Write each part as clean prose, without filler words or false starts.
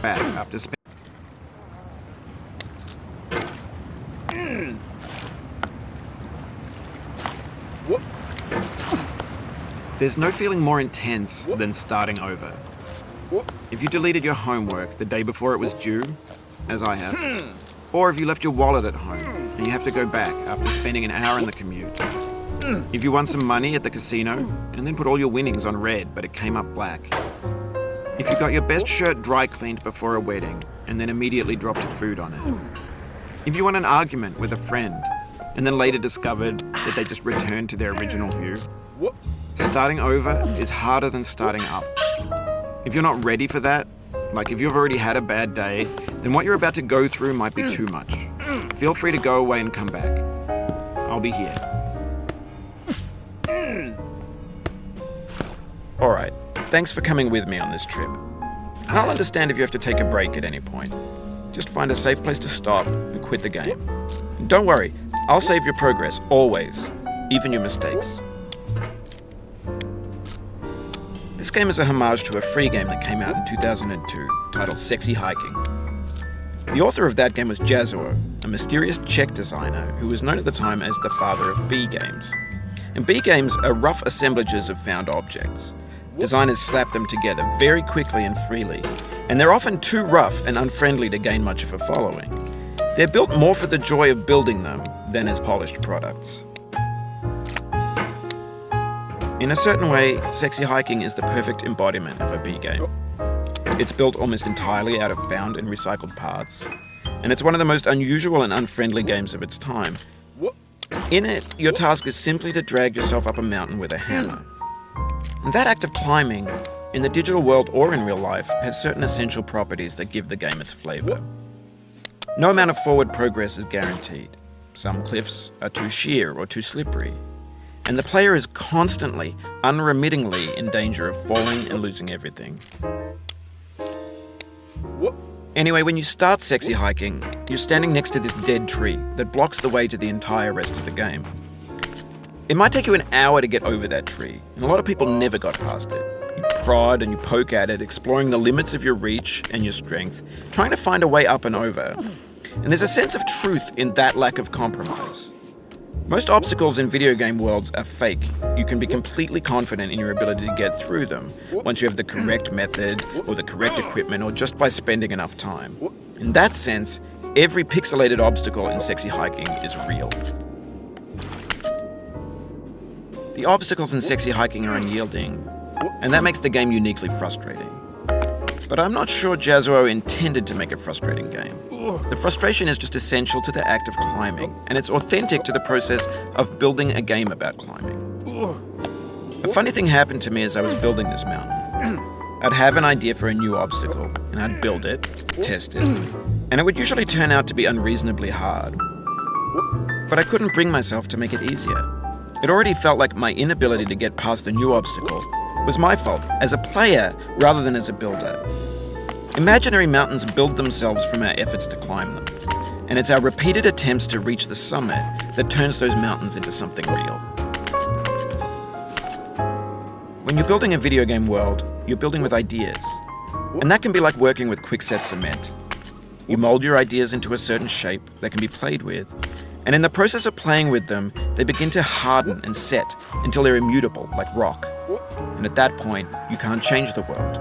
back after spending. There's no feeling more intense than starting over. If you deleted your homework the day before it was due, as I have, or if you left your wallet at home and you have to go back after spending an hour in the commute. If you won some money at the casino and then put all your winnings on red but it came up black. If you got your best shirt dry cleaned before a wedding and then immediately dropped food on it. If you won an argument with a friend and then later discovered that they just returned to their original view. Starting over is harder than starting up. If you're not ready for that, like if you've already had a bad day, then what you're about to go through might be too much. Feel free to go away and come back. I'll be here. Alright, thanks for coming with me on this trip. I'll understand if you have to take a break at any point. Just find a safe place to stop and quit the game. And don't worry, I'll save your progress, always, even your mistakes. This game is a homage to a free game that came out in 2002, titled Sexy Hiking. The author of that game was Jazuo, a mysterious Czech designer who was known at the time as the father of B games. And B games are rough assemblages of found objects. Designers slap them together very quickly and freely, and they're often too rough and unfriendly to gain much of a following. They're built more for the joy of building them than as polished products. In a certain way, Sexy Hiking is the perfect embodiment of a B game. It's built almost entirely out of found and recycled parts, and it's one of the most unusual and unfriendly games of its time. In it, your task is simply to drag yourself up a mountain with a hammer. And that act of climbing, in the digital world or in real life, has certain essential properties that give the game its flavor. No amount of forward progress is guaranteed. Some cliffs are too sheer or too slippery. And the player is constantly, unremittingly in danger of falling and losing everything. Anyway, when you start Sexy Hiking, you're standing next to this dead tree that blocks the way to the entire rest of the game. It might take you an hour to get over that tree, and a lot of people never got past it. You prod and you poke at it, exploring the limits of your reach and your strength, trying to find a way up and over. And there's a sense of truth in that lack of compromise. Most obstacles in video game worlds are fake. You can be completely confident in your ability to get through them once you have the correct method or the correct equipment or just by spending enough time. In that sense, every pixelated obstacle in Sexy Hiking is real. The obstacles in Sexy Hiking are unyielding, and that makes the game uniquely frustrating. But I'm not sure Jazuo intended to make a frustrating game. The frustration is just essential to the act of climbing, and it's authentic to the process of building a game about climbing. A funny thing happened to me as I was building this mountain. I'd have an idea for a new obstacle, and I'd build it, test it, and it would usually turn out to be unreasonably hard. But I couldn't bring myself to make it easier. It already felt like my inability to get past the new obstacle was my fault as a player rather than as a builder. Imaginary mountains build themselves from our efforts to climb them, and it's our repeated attempts to reach the summit that turns those mountains into something real. When you're building a video game world, you're building with ideas, and that can be like working with quickset cement. You mold your ideas into a certain shape that can be played with, and in the process of playing with them, they begin to harden and set until they're immutable, like rock. And at that point, you can't change the world,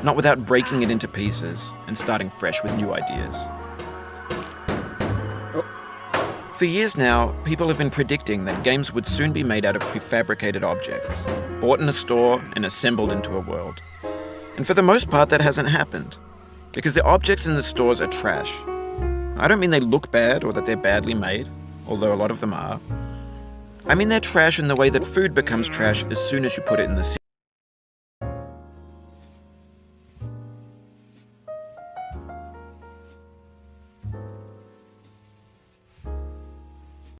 not without breaking it into pieces and starting fresh with new ideas. For years now, people have been predicting that games would soon be made out of prefabricated objects, bought in a store and assembled into a world. And for the most part, that hasn't happened, because the objects in the stores are trash. I don't mean they look bad or that they're badly made, although a lot of them are. I mean they're trash in the way that food becomes trash as soon as you put it in the